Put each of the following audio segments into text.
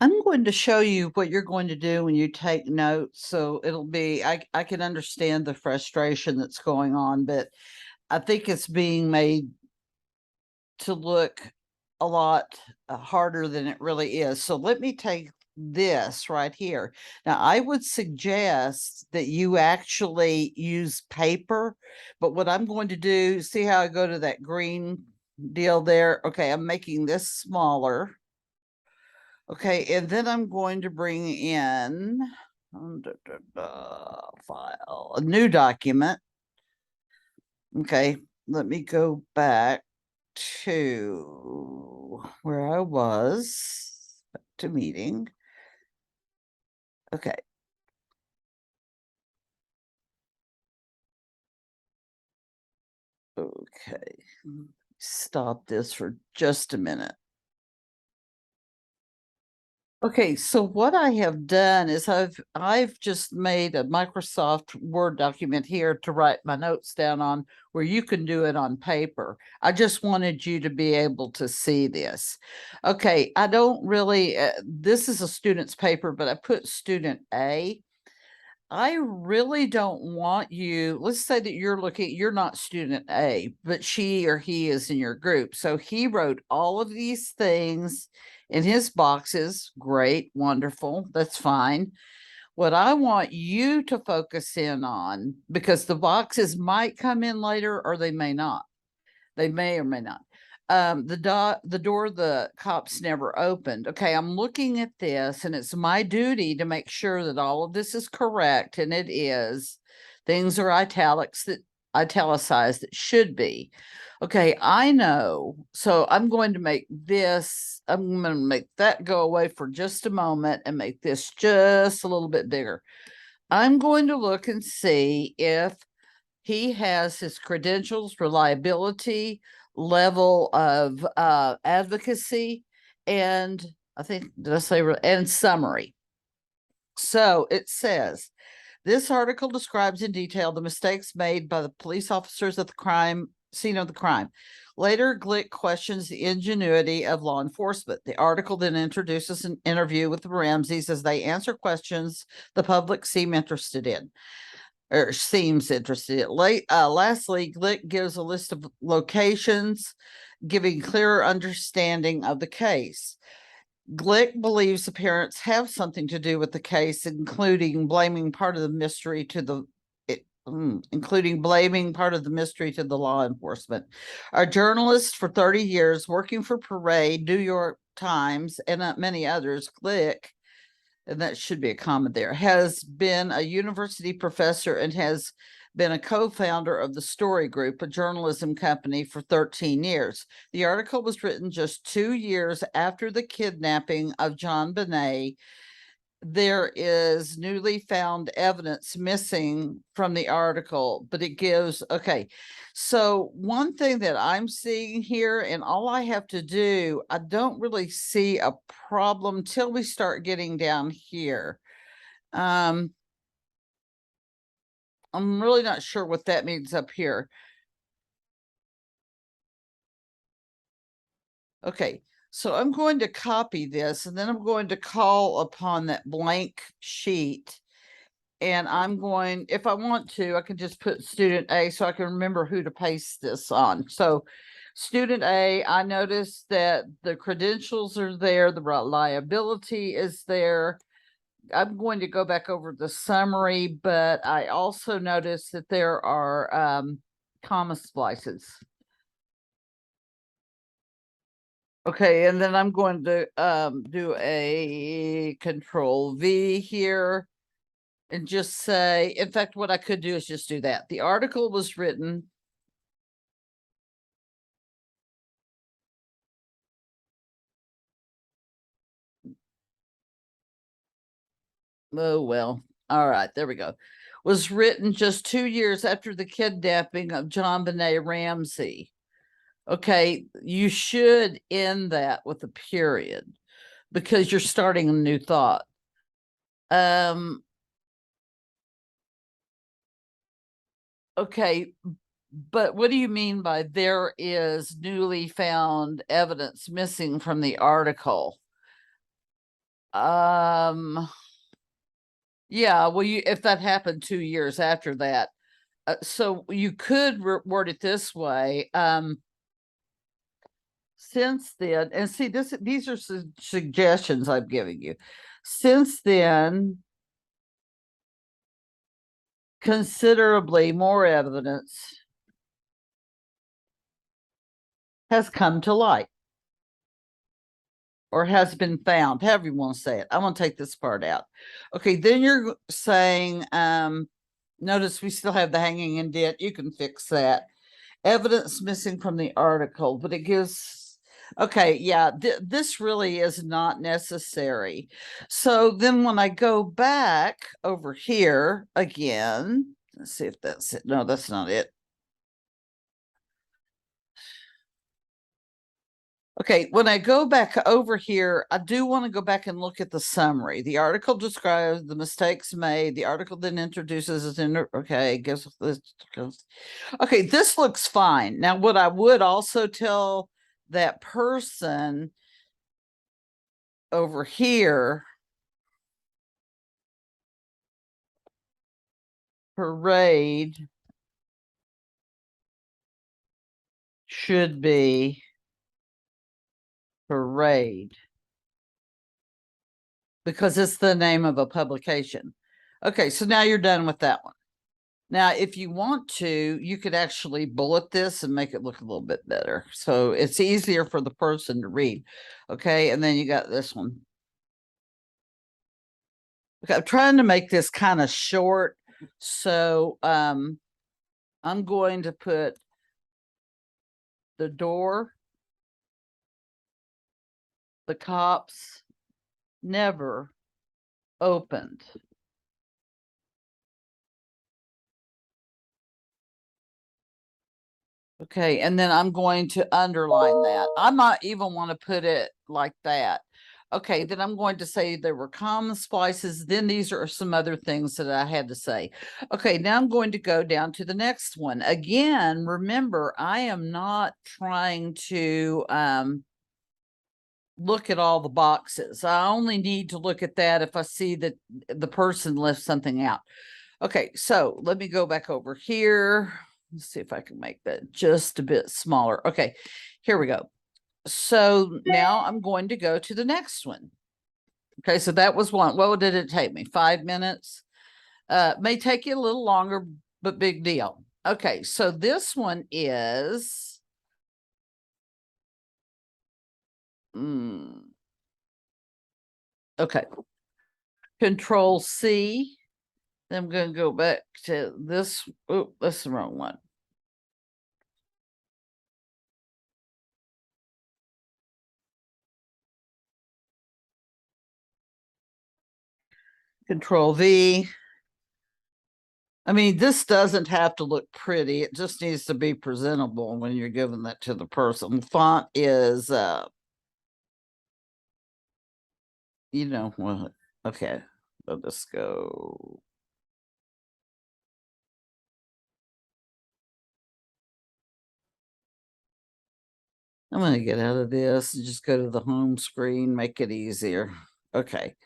I'm going to show you what you're going to do when you take notes. So it'll be, I can understand the frustration that's going on, but I think it's being made to look a lot harder than it really is. So let me take this right here. Now, I would suggest that you actually use paper, but what I'm going to do, see how I go to that green deal there? Okay, I'm making this smaller. Okay, and then I'm going to bring in file, a new document. Okay, let me go back to where I was, back to meeting. Okay. Okay. Stop this for just a minute. Okay, so what I have done is I've just made a Microsoft Word document here to write my notes down on where you can do it on paper. I just wanted you to be able to see this. Okay, I don't really this is a student's paper, but I put student A. I really don't want you, let's say that you're not student A, but she or he is in your group. So he wrote all of these things in his boxes. Great, wonderful, that's fine. What I want you to focus in on, because the boxes might come in later or they may not. They may or may not. The door the cops never opened. Okay, I'm looking at this, and it's my duty to make sure that all of this is correct, and it is. Things are italicized that should be. Okay, I know. So I'm going to make this, I'm going to make that go away for just a moment and make this just a little bit bigger. I'm going to look and see if he has his credentials, reliability, level of advocacy, and I think, did I say, and summary. So it says, this article describes in detail the mistakes made by the police officers at the crime scene of the crime. Later, Glick questions the ingenuity of law enforcement. The article then introduces an interview with the Ramseys as they answer questions the public seem interested in or seems interested. Lastly, Glick gives a list of locations, giving clearer understanding of the case. Glick believes the parents have something to do with the case, including blaming part of the mystery to the including blaming part of the mystery to the law enforcement. A journalist for 30 years working for Parade, New York Times, and many others, Glick, and that should be a comma there, has been a university professor and has been a co-founder of the Story Group, a journalism company, for 13 years. The article was written just 2 years after the kidnapping of John Bonet. There is newly found evidence missing from the article, but it gives, okay. So one thing that I'm seeing here, and all I have to do, I don't really see a problem till we start getting down here. I'm really not sure what that means up here. Okay, so I'm going to copy this and then I'm going to call upon that blank sheet. And I'm going, if I want to, I can just put student A so I can remember who to paste this on. So student A, I noticed that the credentials are there, the reliability is there. I'm going to go back over the summary, but I also noticed that there are comma splices. Okay, and then I'm going to do a control V here and just say, in fact, what I could do is just do that. The article was written. Oh, well, all right, there we go. Was written just 2 years after the kidnapping of John Benet Ramsey. Okay, you should end that with a period because you're starting a new thought. Okay, but what do you mean by there is newly found evidence missing from the article? Yeah, well, if that happened 2 years after that, so you could word it this way. Since then, and see these are suggestions I'm giving you. Since then, considerably more evidence has come to light or has been found, however you want to say it. I'm going to take this part out. Okay, then you're saying, notice we still have the hanging indent. You can fix that. Evidence missing from the article, but it gives, okay, yeah, this really is not necessary. So then when I go back over here again, let's see if that's it. No, that's not it. Okay, when I go back over here, I do want to go back and look at the summary. The article describes the mistakes made. The article then introduces us in. Okay, guess this goes. Okay, this looks fine. Now, what I would also tell that person over here, parade should be parade because it's the name of a publication. Okay, so now you're done with that one. Now, if you want to, you could actually bullet this and make it look a little bit better. So it's easier for the person to read. Okay, and then you got this one. Okay, I'm trying to make this kind of short. So I'm going to put the door, the cops never opened. Okay, and then I'm going to underline that. I might even want to put it like that. Okay, then I'm going to say there were common splices. Then these are some other things that I had to say. Okay, now I'm going to go down to the next one. Again, remember, I am not trying to look at all the boxes. I only need to look at that if I see that the person left something out. Okay, so let me go back over here. Let's see if I can make that just a bit smaller. Okay, here we go. So now I'm going to go to the next one. Okay, so that was one. What did it take me? 5 minutes? May take you a little longer, but big deal. Okay, so this one is okay. Control C. Then I'm going to go back to this. Oh, that's the wrong one. Control V. I mean, this doesn't have to look pretty. It just needs to be presentable when you're giving that to the person. The font is, you know what? Okay, let us go. I'm going to get out of this and just go to the home screen, make it easier. Okay.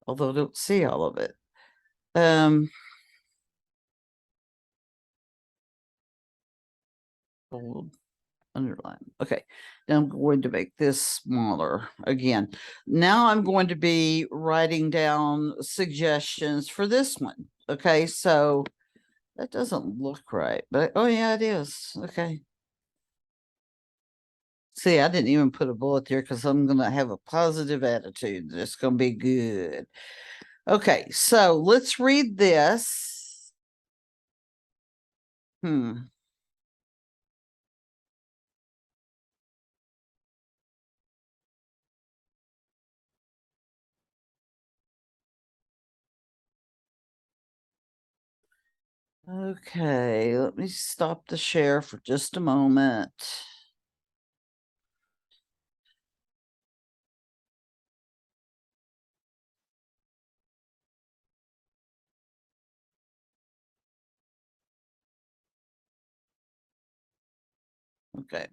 Although I don't see all of it. Bold, underline. Okay. Now I'm going to make this smaller again. Now I'm going to be writing down suggestions for this one. Okay. So that doesn't look right, but oh yeah, it is. Okay. See, I didn't even put a bullet there because I'm going to have a positive attitude. It's going to be good. Okay, so let's read this. Okay, let me stop the share for just a moment. Okay.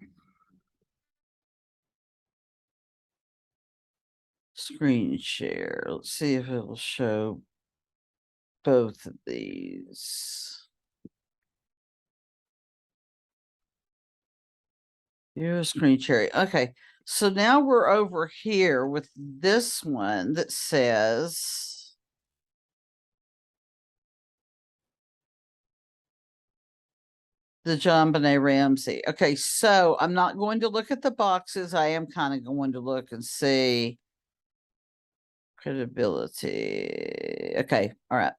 screen share. Let's see if it will show both of these. Here's screen sharing. Okay. So now we're over here with this one that says the John Benet Ramsey. Okay, so I'm not going to look at the boxes. I am kind of going to look and see credibility. Okay, all right.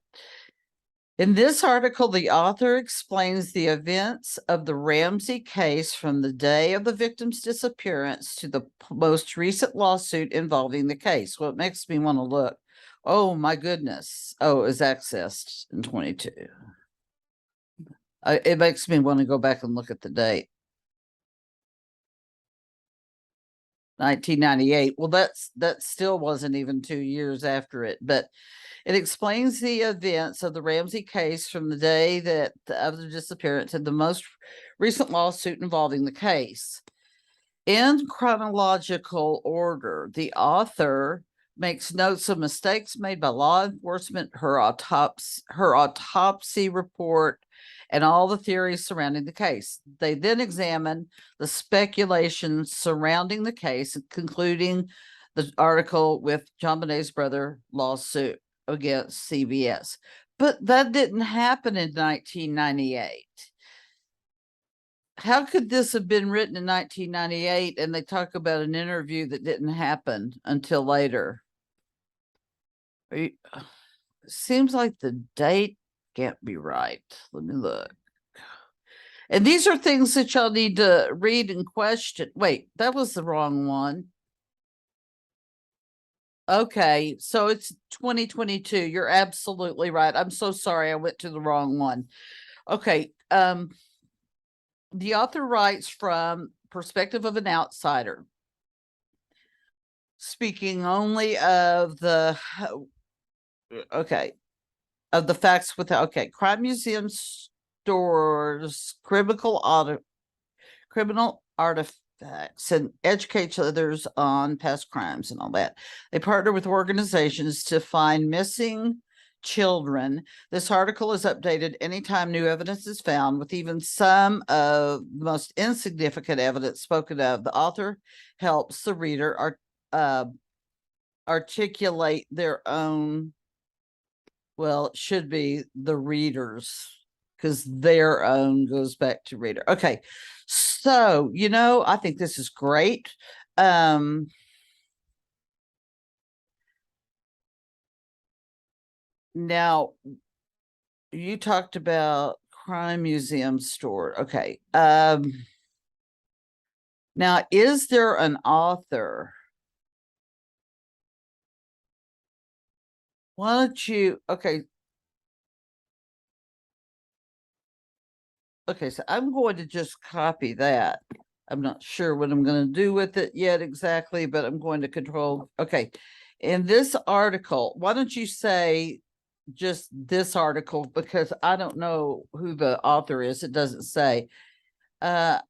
In this article, the author explains the events of the Ramsey case from the day of the victim's disappearance to the most recent lawsuit involving the case. Well, it makes me want to look. Oh, my goodness. Oh, it was accessed in 22. It makes me want to go back and look at the date. 1998. Well, that still wasn't even 2 years after it, but it explains the events of the Ramsey case from the day that of the disappearance and the most recent lawsuit involving the case. In chronological order, the author makes notes of mistakes made by law enforcement, her autopsy report, and all the theories surrounding the case. They then examine the speculation surrounding the case, concluding the article with John Bonet's brother lawsuit against CBS. But that didn't happen in 1998. How could this have been written in 1998 and they talk about an interview that didn't happen until later? Seems like the date can't be right. Let me look. And these are things that y'all need to read and question. Wait, that was the wrong one. Okay, so it's 2022. You're absolutely right. I'm so sorry I went to the wrong one. Okay, the author writes from perspective of an outsider, speaking only of the of the facts with crime museum stores criminal artifacts and educate others on past crimes and all that. They partner with organizations to find missing children. This article is updated anytime new evidence is found, with even some of the most insignificant evidence spoken of. The author helps the reader articulate their own. Well, it should be the readers, because their own goes back to reader. Okay. So, I think this is great. Now you talked about crime museum store. Okay. Now, is there an author? Why don't you, okay, so I'm going to just copy that. I'm not sure what I'm going to do with it yet exactly, but I'm going to control. Okay. In this article, why don't you say just this article, because I don't know who the author is. It doesn't say. And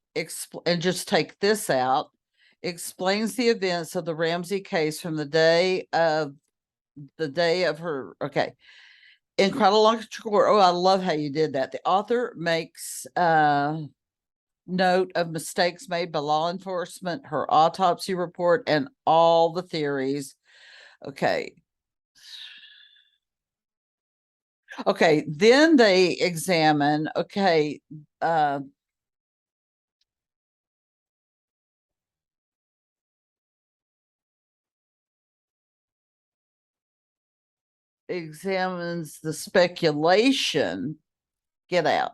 just take this out. Explains the events of the Ramsey case from the day of her. Okay. In chronological order. Oh, I love how you did that. The author makes note of mistakes made by law enforcement, her autopsy report, and all the theories. Okay. Okay, then they examine, examines the speculation, get out,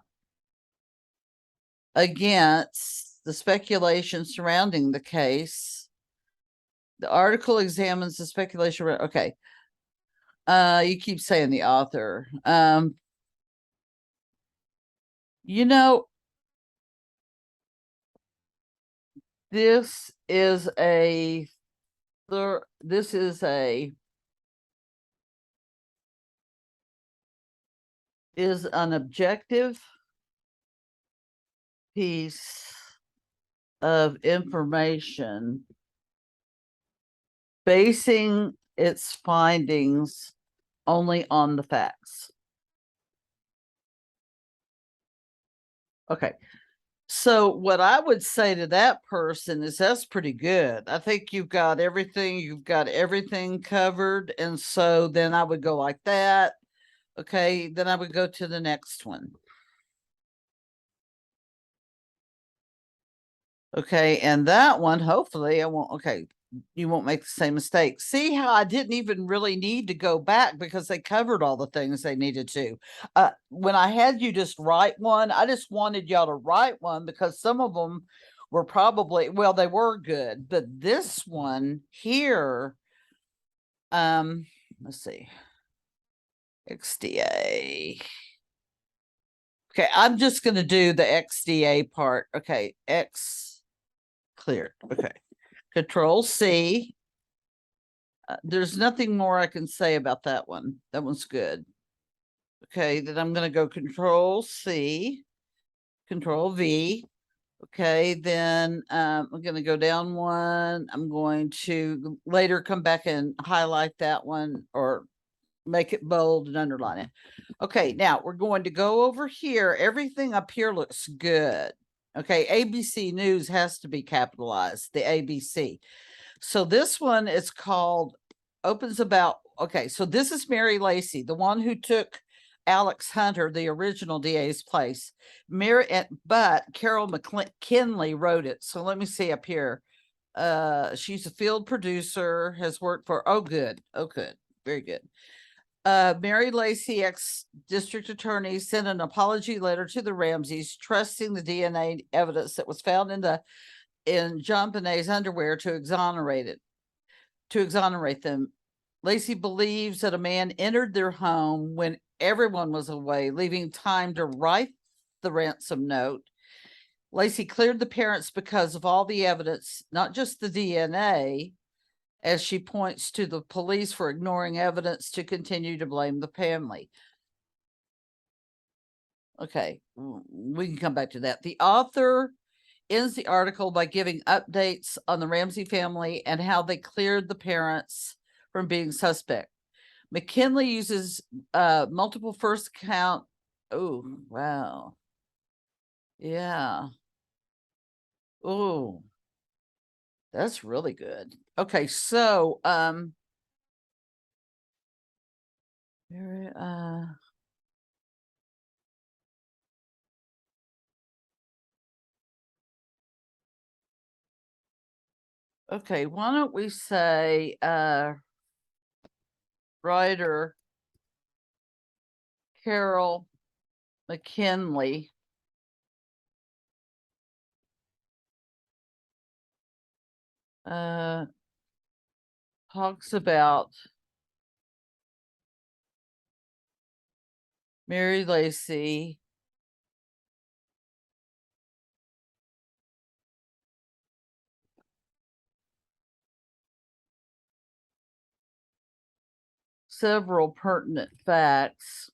against the speculation surrounding the case. The article examines the speculation. Okay. You keep saying the author. You know, this is a this is an objective piece of information basing its findings only on the facts. Okay. So what I would say to that person is that's pretty good. I think you've got everything covered. And so then I would go like that. Okay, then I would go to the next one. Okay, and that one, hopefully I won't, okay, you won't make the same mistake. See how I didn't even really need to go back because they covered all the things they needed to. When I had you just write one, I just wanted y'all to write one because some of them were probably, well, they were good, but this one here, let's see, XDA. Okay, I'm just going to do the XDA part. Okay, X cleared. Okay, Control C. There's nothing more I can say about that one. That one's good. Okay, then I'm going to go Control C, Control V. Okay, then I'm going to go down one. I'm going to later come back and highlight that one or make it bold and underline it. Okay, now we're going to go over here. Everything up here looks good. Okay, ABC News has to be capitalized, the ABC. So this one is called Opens About. Okay, so this is Mary Lacey, the one who took Alex Hunter, the original DA's place. But Carol McKinley wrote it. So let me see up here. She's a field producer, has worked for, oh, good. Oh, good. Very good. Mary Lacey, ex-district attorney, sent an apology letter to the Ramseys, trusting the DNA evidence that was found in John Bonet's underwear to exonerate them. Lacey believes that a man entered their home when everyone was away, leaving time to write the ransom note. Lacey cleared the parents because of all the evidence, not just the DNA, as she points to the police for ignoring evidence to continue to blame the family. Okay, we can come back to that. The author ends the article by giving updates on the Ramsey family and how they cleared the parents from being suspect. McKinley uses multiple first count. Oh, wow. Yeah. Oh, that's really good. Okay, so okay, why don't we say writer Carol McKinley talks about Mary Lacey several pertinent facts,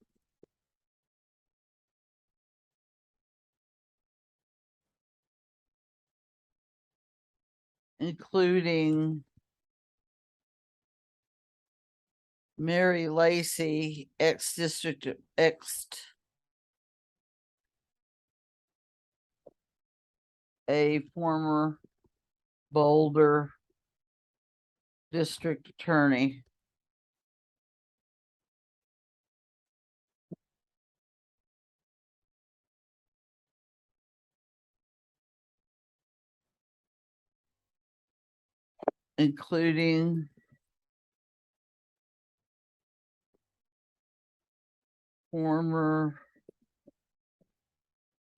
including Mary Lacey, ex-district, a former Boulder district attorney. Including former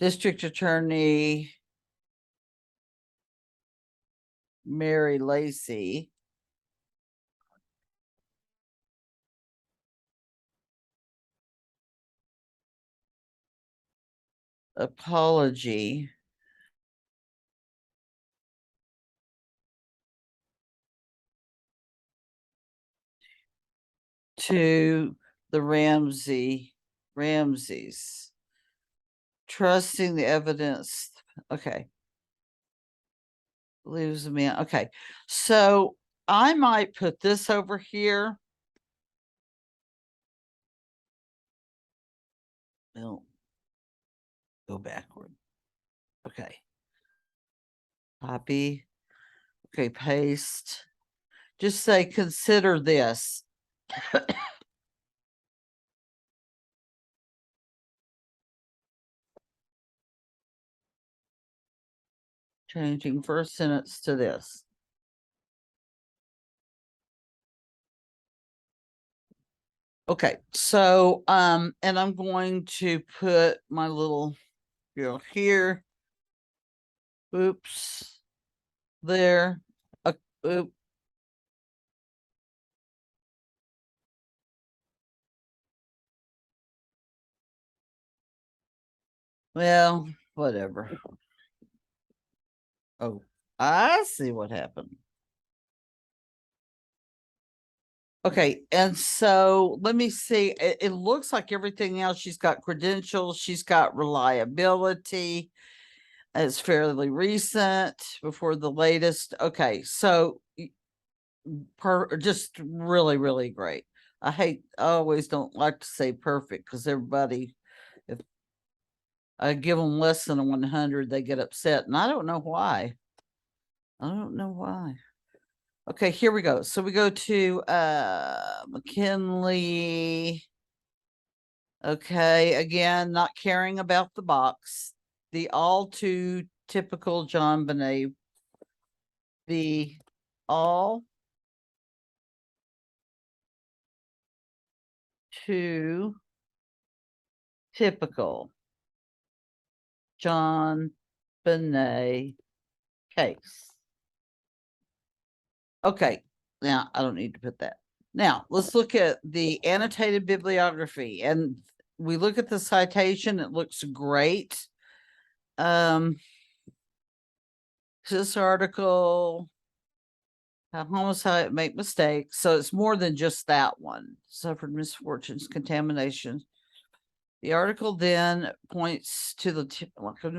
district attorney Mary Lacey. Apology to the Ramseys, trusting the evidence. Okay. Believes the man. Okay. So I might put this over here. No, go backward. Okay. Copy. Okay, paste. Just say, consider this. Changing first sentence to this. Okay, so and I'm going to put my little here. Oops. There. Oop. Well, whatever. Oh, I see what happened. Okay, and so let me see. It looks like everything else. She's got credentials. She's got reliability. It's fairly recent before the latest. Okay, so just really, really great. I always don't like to say perfect because everybody, if I give them less than a 100, they get upset, and I don't know why. I don't know why. Okay, here we go. So we go to McKinley. Okay, again, not caring about the box. The all too typical John Bonet. The all too typical John Bonet case. Okay, now I don't need to put that. Now let's look at the annotated bibliography, and we look at the citation. It looks great. This article, how homicide make mistakes. So it's more than just that one. Suffered misfortunes, contamination. The article then points to the lack of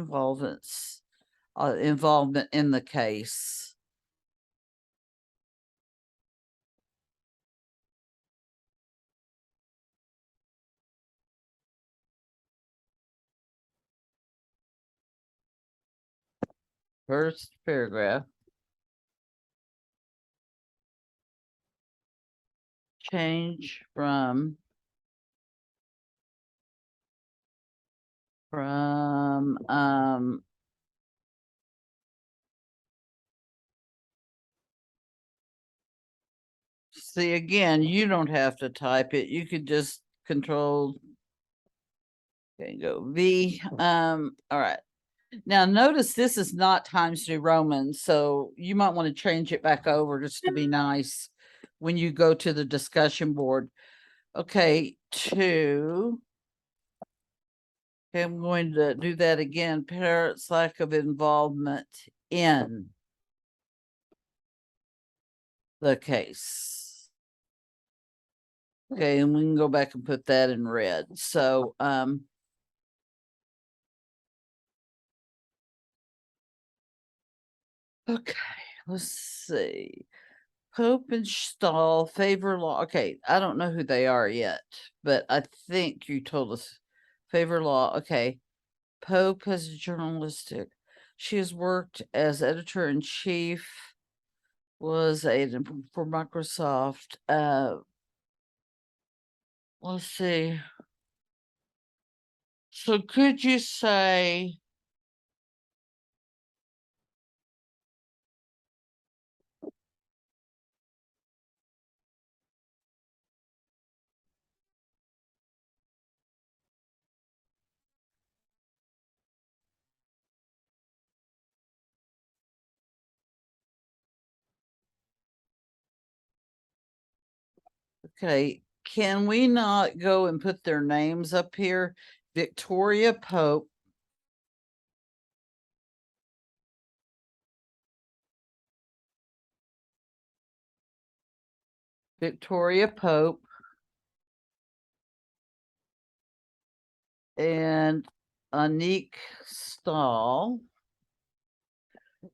involvement in the case. First paragraph. Change from see, again, you don't have to type it. You could just control. Okay, go V. All right. Now notice this is not Times New Roman, so you might want to change it back over just to be nice when you go to the discussion board. Okay, two. Okay, I'm going to do that again. Parents' lack of involvement in the case. Okay, and we can go back and put that in red. So, okay, let's see. Pope and Stahl favor law. Okay, I don't know who they are yet, but I think you told us favor law. Okay. Pope has journalistic. She has worked as editor in chief, was a for Microsoft. Let's see. So could you say okay, can we not go and put their names up here? Victoria Pope. Victoria Pope. And Anik Stahl.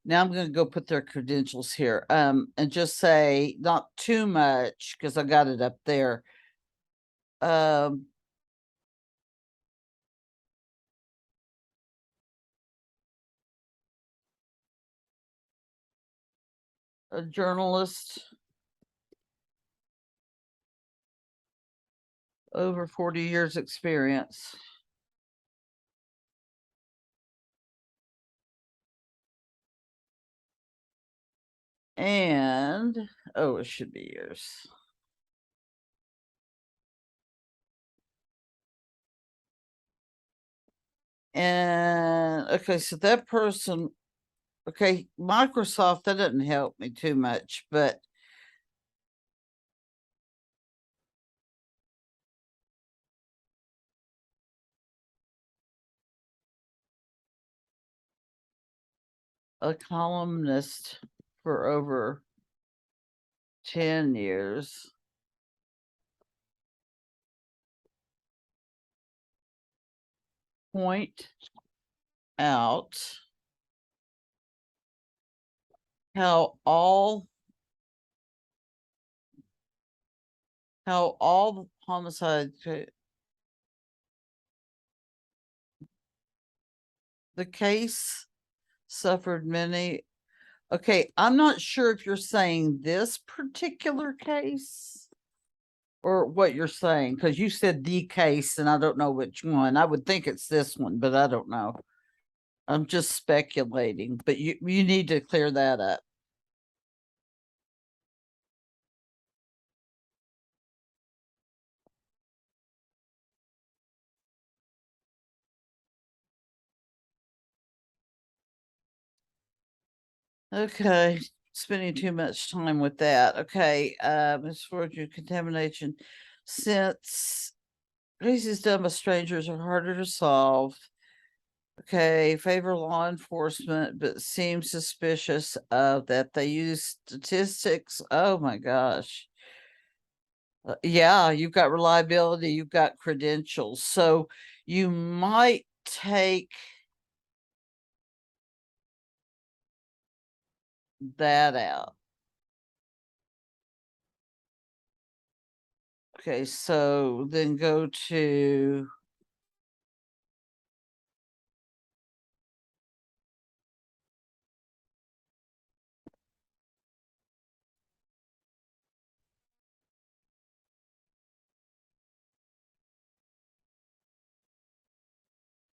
Now I'm gonna go put their credentials here, and just say not too much, because I got it up there. Um. A journalist, over 40 years experience. And, oh, it should be years. And, okay, so that person, okay, Microsoft, that doesn't help me too much, but a columnist for over 10 years. Point out how all homicides, the case suffered many. Okay, I'm not sure if you're saying this particular case or what you're saying, because you said the case and I don't know which one. I would think it's this one, but I don't know. I'm just speculating, but you need to clear that up. Okay, spending too much time with that. Okay, as far as your contamination, since cases done by strangers are harder to solve. Okay, favor law enforcement, but seem suspicious of that they use statistics. Oh my gosh. Yeah, you've got reliability, you've got credentials. So you might take that out. Okay, so then go to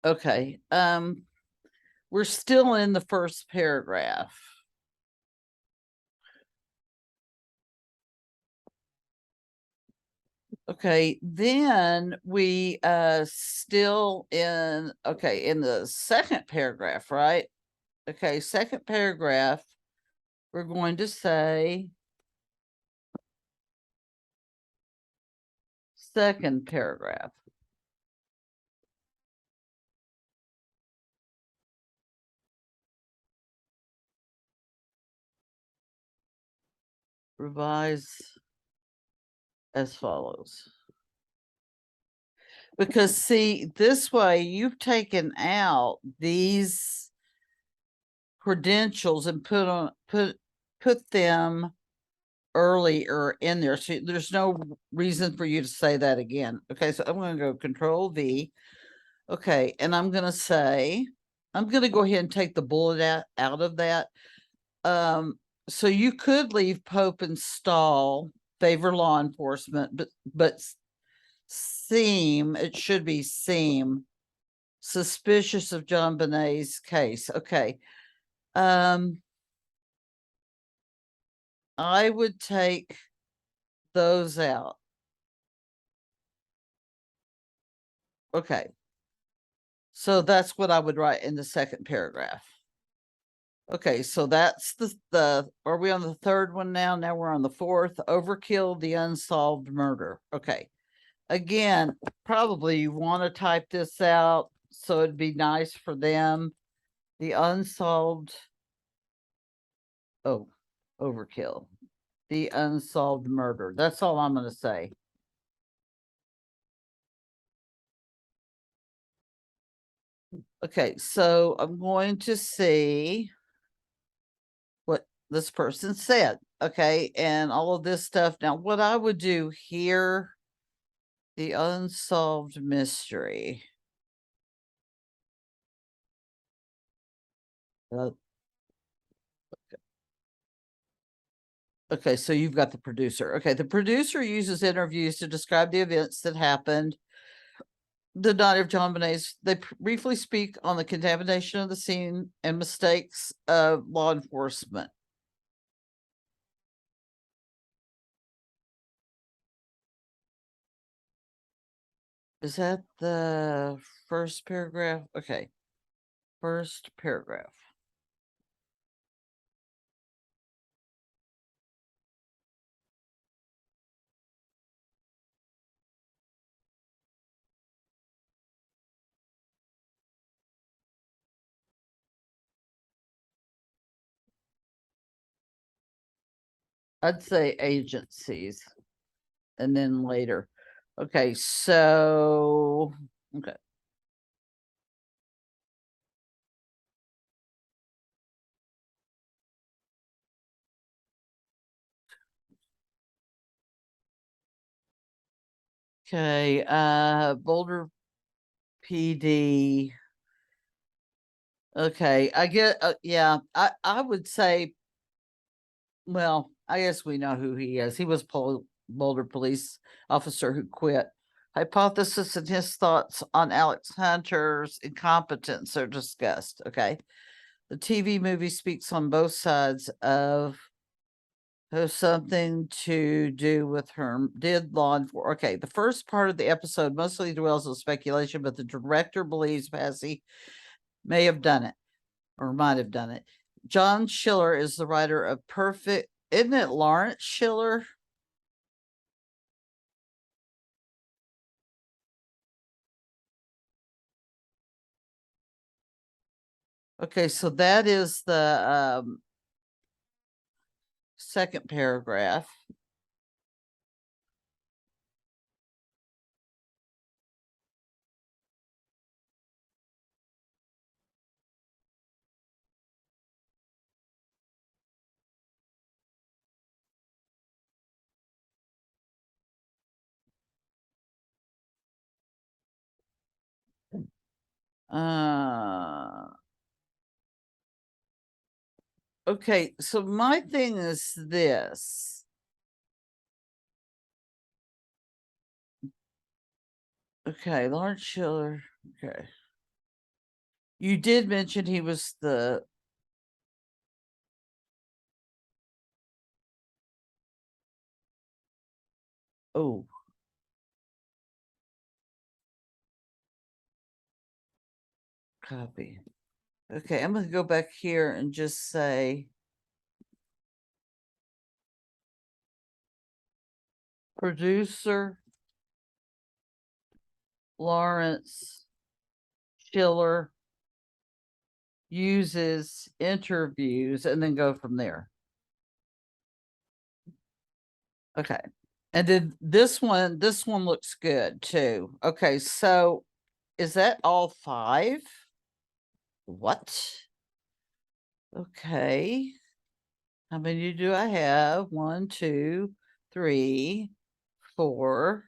okay. We're still in the first paragraph. Okay, then we still in okay, in the second paragraph, right? Okay, second paragraph, we're going to say second paragraph. Revise as follows. Because see, this way you've taken out these credentials and put them earlier in there. So there's no reason for you to say that again. Okay, so I'm going to go Control V. Okay, and I'm going to say, I'm going to go ahead and take the bullet out of that. So you could leave Pope and Stall, favor law enforcement, but seem, it should be seem suspicious of John Bonet's case. Okay. I would take those out. Okay. So that's what I would write in the second paragraph. Okay, so that's are we on the third one now? Now we're on the fourth. Overkill, the unsolved murder. Okay. Again, probably you want to type this out so it'd be nice for them. The unsolved, oh, overkill. The unsolved murder. That's all I'm going to say. Okay, so I'm going to see this person said, okay, and all of this stuff. Now, what I would do here, the unsolved mystery. Uh, Okay, so you've got the producer. Okay, the producer uses interviews to describe the events that happened the night of John Bonet's. They briefly speak on the contamination of the scene and mistakes of law enforcement. Is that the first paragraph? Okay, first paragraph. I'd say agencies and then later. Okay, so, okay. Okay, Boulder PD. Okay, I get, yeah, I would say, well, I guess we know who he is. He was Boulder police officer who quit. Hypothesis and his thoughts on Alex Hunter's incompetence are discussed. Okay. The TV movie speaks on both sides of has something to do with her. Did law enforcement? Okay, the first part of the episode mostly dwells on speculation, but the director believes Passy may have done it or might have done it. John Schiller is the writer of Perfect. Isn't it Lawrence Schiller? Okay, so that is the second paragraph. Uh, okay, so my thing is this. Okay, Lawrence Schiller. Okay. You did mention he was the oh, copy. Okay, I'm gonna go back here and just say producer Lawrence Schiller uses interviews and then go from there. Okay. And then this one looks good too. Okay, so is that all 5? What? Okay. How many do I have? 1, 2, 3, 4.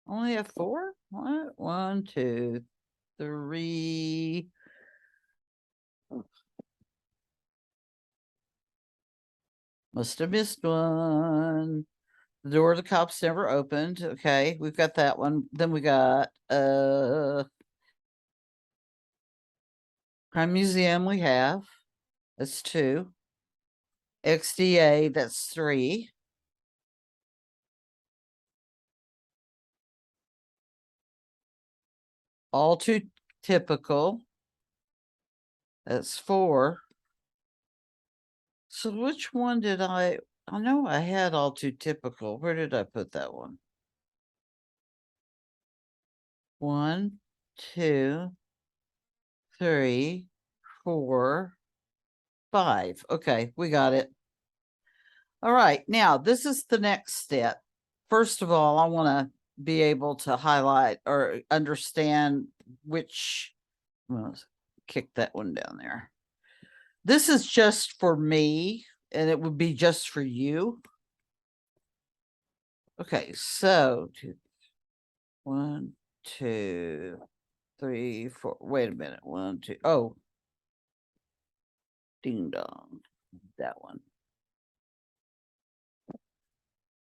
Only have 4? What? 1, 2, 3. Must have missed one. The door of the cops never opened. Okay, we've got that one. Then we got Crime Museum we have. That's 2. XDA, that's 3. All too typical. That's 4. So which one did I know I had all too typical. Where did I put that one? 1, 2, 3, 4, 5. Okay, we got it. All right, now this is the next step. First of all, I want to be able to highlight or understand which, well, kick that one down there. This is just for me. and it would be just for you. Okay, so 1, 2, 3, 4. Wait a minute. 1, 2. Oh, ding dong. That one.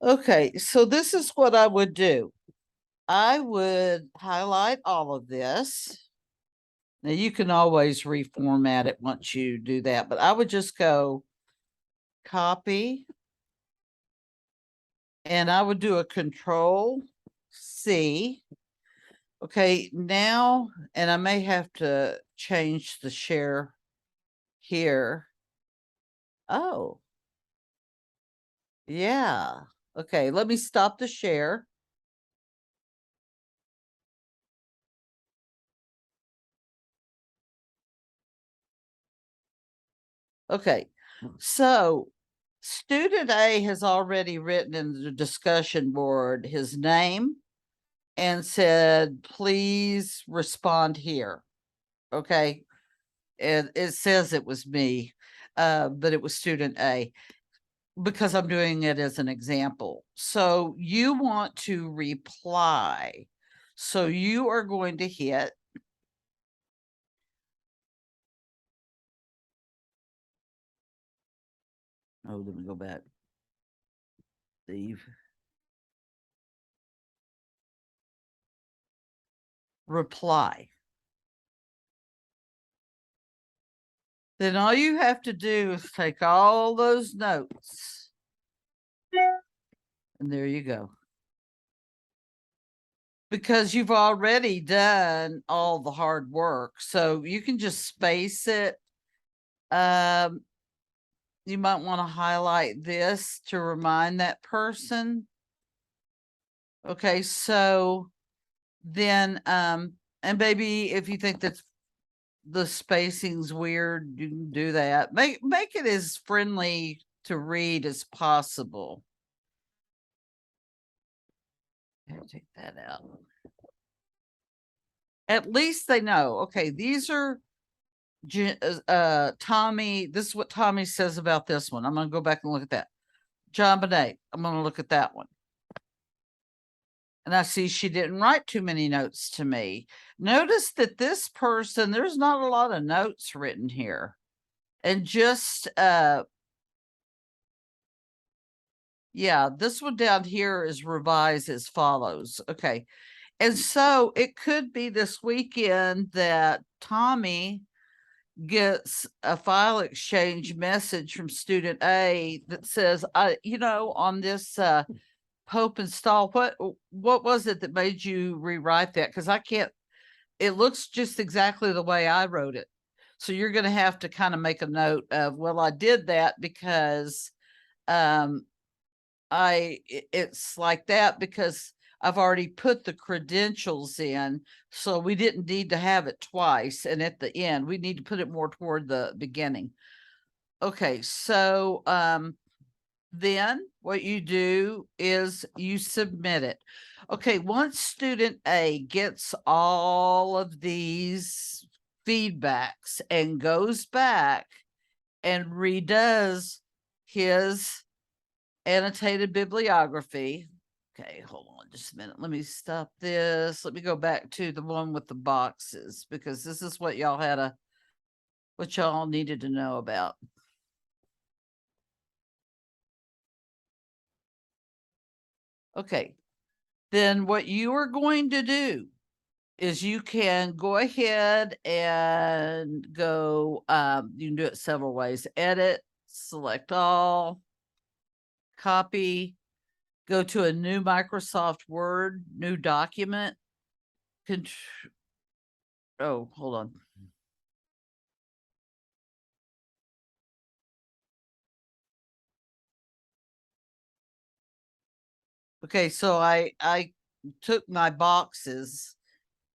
Okay, so this is what I would do. I would highlight all of this. Now you can always reformat it once you do that, but I would just go copy, and I would do a Control C. Okay, now, and I may have to change the share here. Oh, yeah. Okay, let me stop the share. Okay, so student A has already written in the discussion board his name and said, please respond here. Okay, and it says it was me, but it was student A, because I'm doing it as an example. So you want to reply. So you are going to hit oh, let me go back. Leave. Reply. Then all you have to do is take all those notes. And there you go. Because you've already done all the hard work. So you can just space it. You might want to highlight this to remind that person. Okay, so then and maybe if you think that the spacing's weird, you can do that. Make it as friendly to read as possible. Take that out. At least they know, okay, these are Tommy. This is what Tommy says about this one. I'm going to go back and look at that. John Bonet, I'm going to look at that one. And I see she didn't write too many notes to me. Notice that this person, there's not a lot of notes written here. And just, yeah, this one down here is revised as follows. Okay. And so it could be this weekend that Tommy gets a file exchange message from student A that says, on this Pope install, what was it that made you rewrite that? Because I can't, it looks just exactly the way I wrote it. So you're going to have to kind of make a note of, well, I did that because it's like that because I've already put the credentials in, so we didn't need to have it twice. And at the end, we need to put it more toward the beginning. Okay, so then what you do is you submit it. Okay, once student A gets all of these feedbacks and goes back and redoes his annotated bibliography. Okay, hold on just a minute. Let me stop this. Let me go back to the one with the boxes, because this is what what y'all needed to know about. Okay, then what you are going to do is you can go ahead and go, you can do it several ways. Edit, select all, copy, go to a new Microsoft Word, new document. Oh, hold on. Okay, so I took my boxes,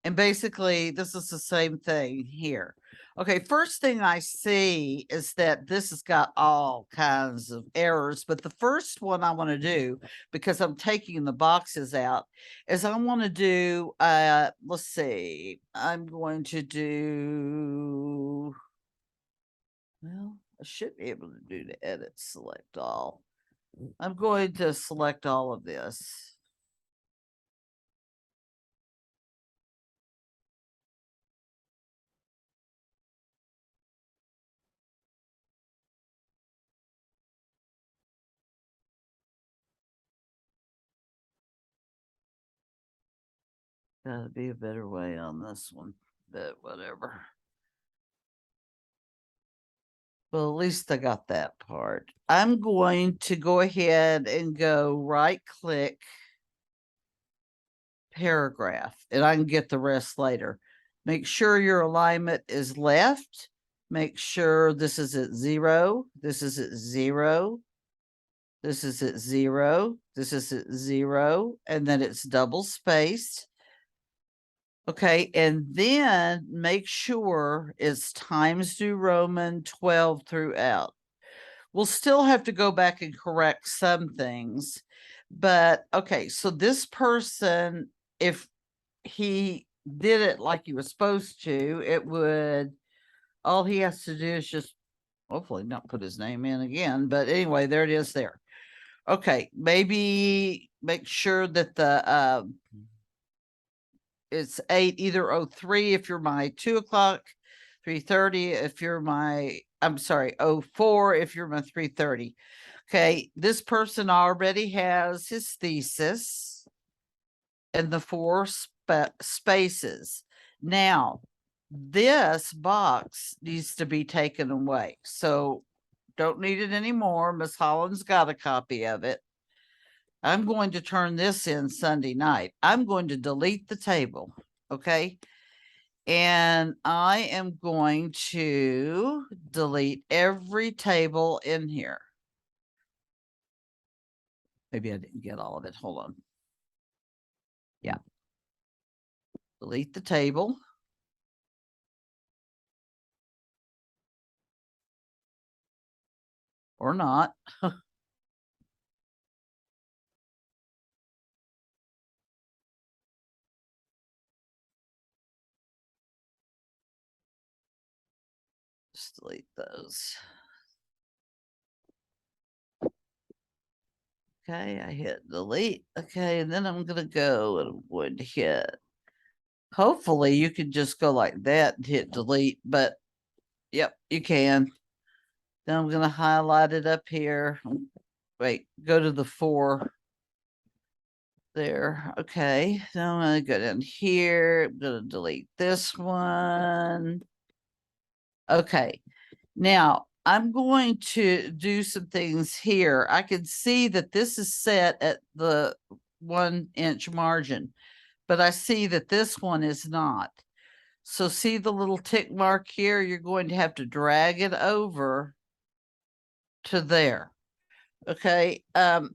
and basically this is the same thing here. Okay, first thing I see is that this has got all kinds of errors, but the first one I want to do, because I'm taking the boxes out, is I want to do, let's see, I'm going to do, well, I should be able to do the edit select all. I'm going to select all of this. Gotta be a better way on this one, but whatever. Well, at least I got that part. I'm going to go ahead and go right click paragraph, and I can get the rest later. Make sure your alignment is left. Make sure this is at 0. This is at 0. This is at 0. This is at 0. And then it's double spaced. Okay. And then make sure it's Times New Roman 12 throughout. We'll still have to go back and correct some things. But okay. So this person, if he did it like he was supposed to, it would, all he has to do is just hopefully not put his name in again. But anyway, there it is there. Okay, maybe make sure that the it's 8 either 03 if you're my 2 o'clock, 3:30 if you're my, I'm sorry, 04 if you're my 3:30. Okay, this person already has his thesis and the 4 spaces. Now, this box needs to be taken away. So don't need it anymore. Miss Holland's got a copy of it. I'm going to turn this in Sunday night. I'm going to delete the table. Okay. And I am going to delete every table in here. Maybe I didn't get all of it. Hold on. Yeah. Delete the table. Or not. Just delete those. Okay, I hit delete. Okay, and then I'm going to go and I'm going to hit. Hopefully you can just go like that and hit delete, but yep, you can. Then I'm going to highlight it up here. Wait, go to the 4 there. Okay, now I'm going to go down here. I'm going to delete this one. Okay, now I'm going to do some things here. I can see that this is set at the 1-inch margin, but I see that this one is not. So see the little tick mark here? You're going to have to drag it over to there. Okay,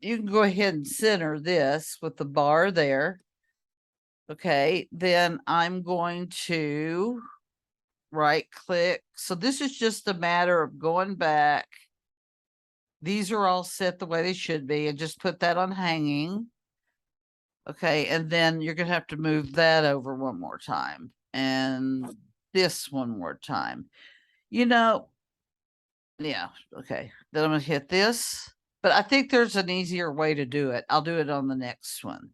you can go ahead and center this with the bar there. Okay, then I'm going to right click. So this is just a matter of going back. These are all set the way they should be, and just put that on hanging. Okay, and then you're gonna have to move that over one more time, and this one more time. You know, yeah, okay. Then I'm gonna hit this, but I think there's an easier way to do it. I'll do it on the next one.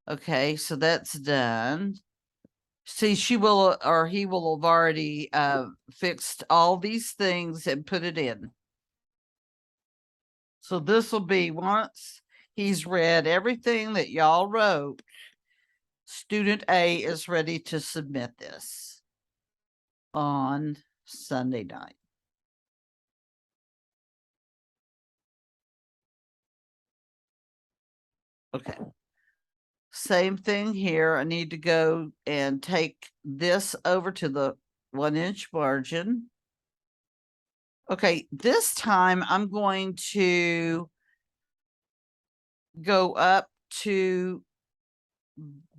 Okay, so that's done. See, she will, or he will have already fixed all these things and put it in. So this will be once he's read everything that y'all wrote, student A is ready to submit this on Sunday night. Okay. Same thing here. I need to go and take this over to the 1-inch margin. Okay, this time I'm going to go up to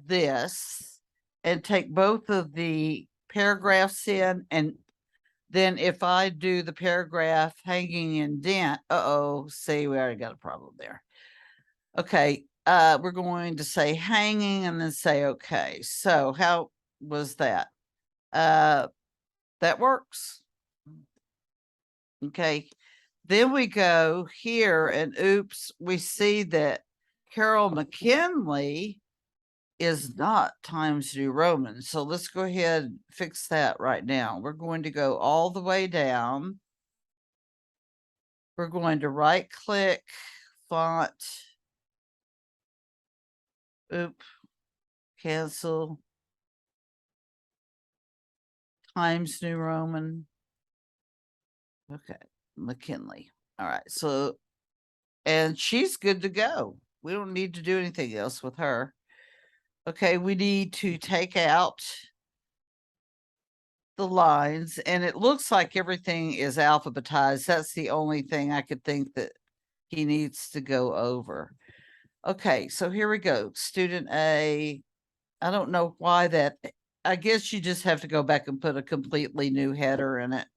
this and take both of the paragraphs in, and then if I do the paragraph hanging indent, see, we already got a problem there. Okay, we're going to say hanging and then say okay. So how was that? That works. Okay. Then we go here and oops, we see that Carol McKinley is not Times New Roman. So let's go ahead and fix that right now. We're going to go all the way down. We're going to right click font. Oop, cancel. Times New Roman. Okay, McKinley. All right, so, and she's good to go. We don't need to do anything else with her. Okay, we need to take out the lines, and it looks like everything is alphabetized. That's the only thing I could think that he needs to go over. Okay, so here we go. Student A. I don't know why that. I guess you just have to go back and put a completely new header in it.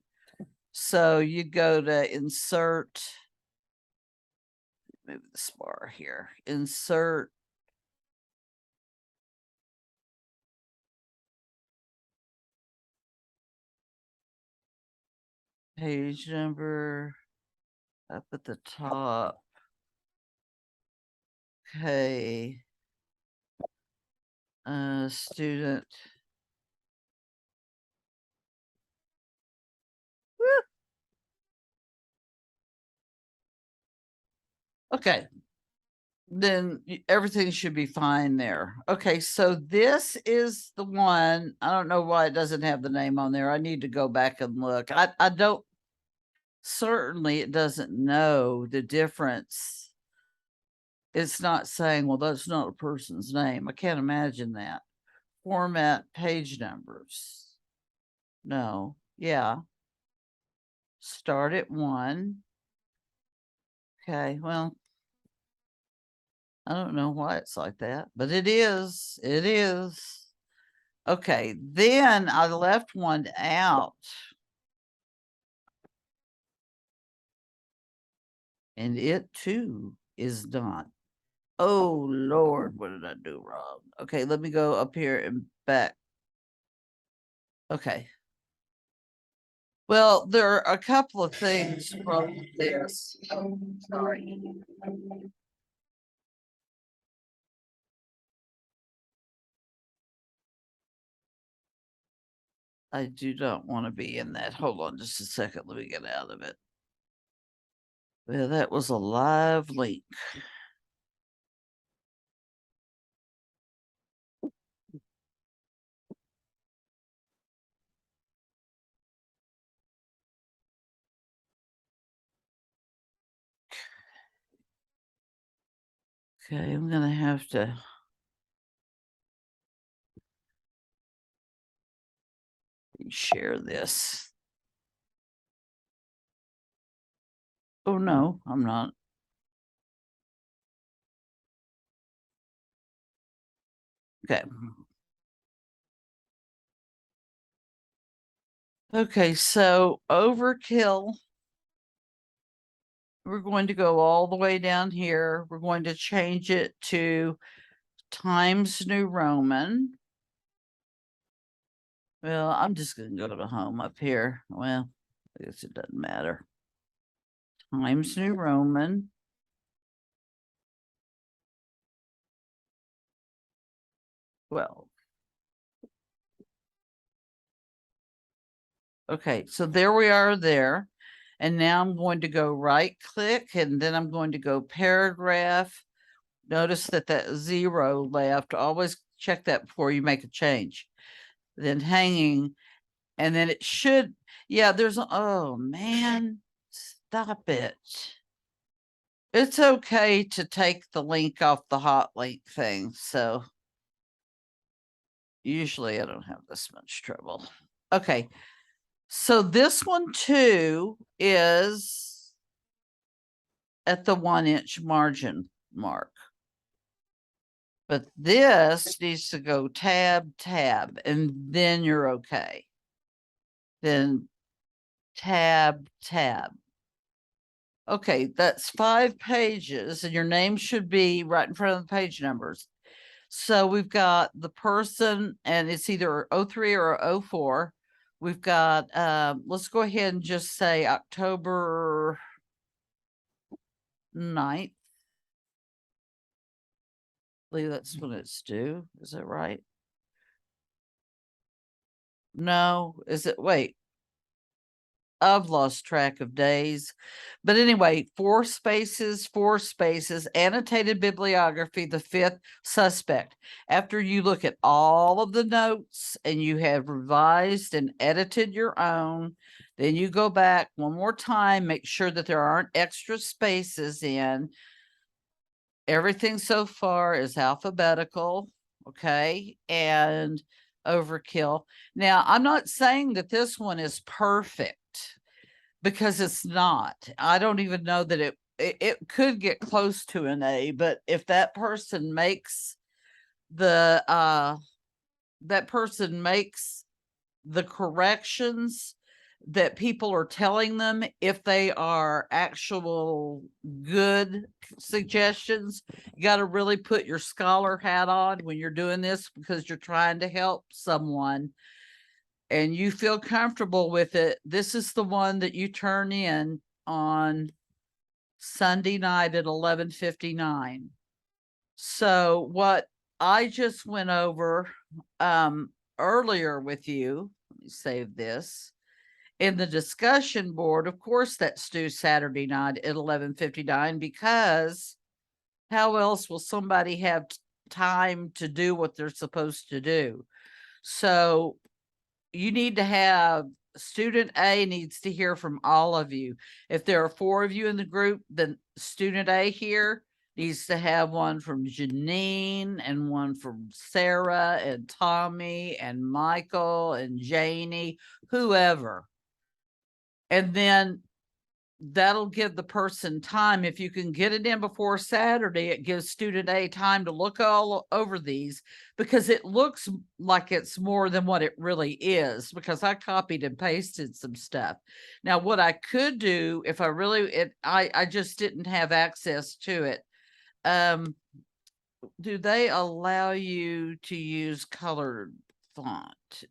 So you go to insert, move this bar here, insert page number up at the top. Okay. Student. Woo. Okay. Then everything should be fine there. Okay, so this is the one. I don't know why it doesn't have the name on there. I need to go back and look. I don't, certainly it doesn't know the difference. It's not saying, well, that's not a person's name. I can't imagine that. Format page numbers. No, yeah. Start at 1. Okay, well, I don't know why it's like that, but it is. It is. Okay, then I left one out. And it too is done. Oh Lord, what did I do wrong? Okay, let me go up here and back. Okay. Well, there are a couple of things from this. Oh, sorry. I do not want to be in that. Hold on just a second. Let me get out of it. Well, that was a live link. Okay, I'm going to have to share this. Oh, no, I'm not. Okay. Okay, so overkill. We're going to go all the way down here. We're going to change it to Times New Roman. Well, I'm just going to go to home up here. Well, I guess it doesn't matter. Times New Roman. Well, okay, so there we are there. And now I'm going to go right click and then I'm going to go paragraph. Notice that that 0 left. Always check that before you make a change. Then hanging, and then it should, yeah, there's, oh man, stop it. It's okay to take the link off the hot link thing. So usually I don't have this much trouble. Okay. So this one too is at the 1-inch margin mark. But this needs to go tab, tab, and then you're okay. Then tab, tab. Okay, that's 5 pages, and your name should be right in front of the page numbers. So we've got the person, and it's either 03 or 04. we've got, let's go ahead and just say October 9th. I believe that's when it's due. Is that right? No, is it? Wait, I've lost track of days. But anyway, four spaces, annotated bibliography, the fifth suspect. After you look at all of the notes and you have revised and edited your own, then you go back one more time, make sure that there aren't extra spaces in. Everything so far is alphabetical, okay, and overkill. Now, I'm not saying that this one is perfect because it's not. I don't even know that it could get close to an A, but if that person makes the corrections that people are telling them, if they are actual good suggestions, you got to really put your scholar hat on when you're doing this because you're trying to help someone and you feel comfortable with it. This is the one that you turn in on Sunday night at 11:59. So what I just went over earlier with you, let me save this. In the discussion board, of course, that's due Saturday night at 11:59 because how else will somebody have time to do what they're supposed to do? So you need to have student A needs to hear from all of you. If there are 4 of you in the group, then student A here needs to have one from Janine and one from Sarah and Tommy and Michael and Janie, whoever. And then that'll give the person time. If you can get it in before Saturday, it gives student A time to look all over these because it looks like it's more than what it really is because I copied and pasted some stuff. Now, what I could do if I really, I just didn't have access to it. Do they allow you to use colored font?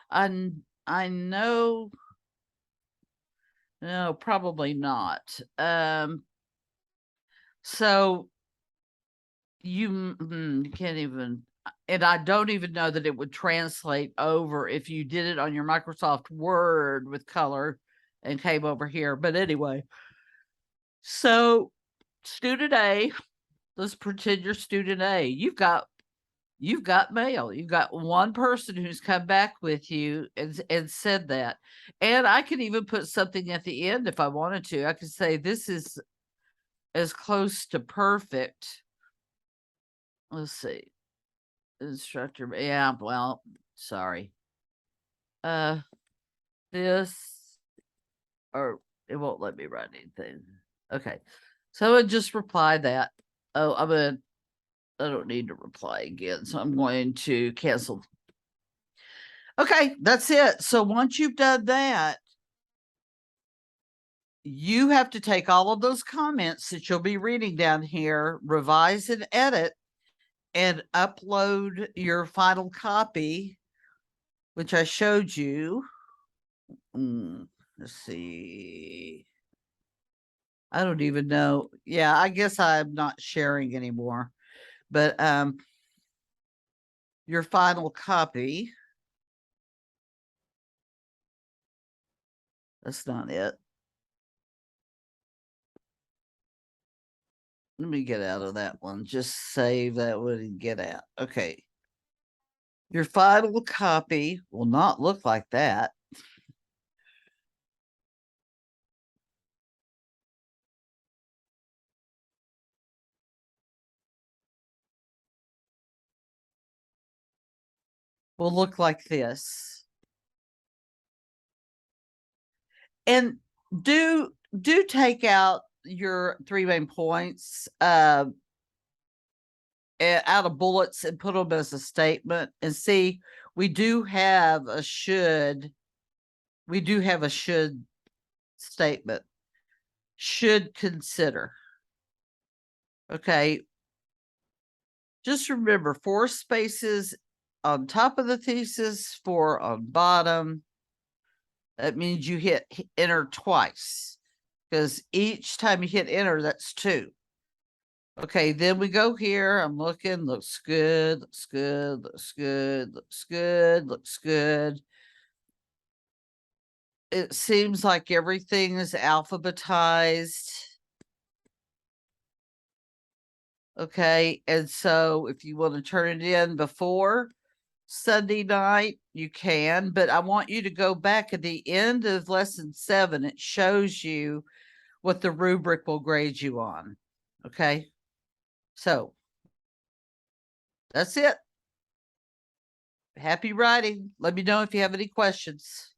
I know. No, probably not. So you can't even, and I don't even know that it would translate over if you did it on your Microsoft Word with color and came over here. But anyway, so student A, let's pretend you're student A. You've got mail. You've got one person who's come back with you and said that. And I could even put something at the end if I wanted to. I could say this is as close to perfect. Let's see. Instructor. Yeah, well, sorry. This or it won't let me write anything. Okay. So I just reply that. Oh, I don't need to reply again. So I'm going to cancel. Okay, that's it. So once you've done that, you have to take all of those comments that you'll be reading down here, revise and edit, and upload your final copy, which I showed you. Let's see. I don't even know. Yeah, I guess I'm not sharing anymore. But your final copy. That's not it. Let me get out of that one. Just save that one and get out. Okay. Your final copy will not look like that. Will look like this. And do take out your 3 main points out of bullets and put them as a statement and see we do have a should statement. Should consider. Okay. Just remember 4 spaces on top of the thesis, 4 on bottom. That means you hit enter twice, because each time you hit enter, that's 2. Okay, then we go here. I'm looking, looks good, looks good, looks good, looks good, looks good. It seems like everything is alphabetized. Okay, and so if you want to turn it in before Sunday night, you can, but I want you to go back at the end of lesson 7. It shows you what the rubric will grade you on. Okay, so that's it. Happy writing. Let me know if you have any questions.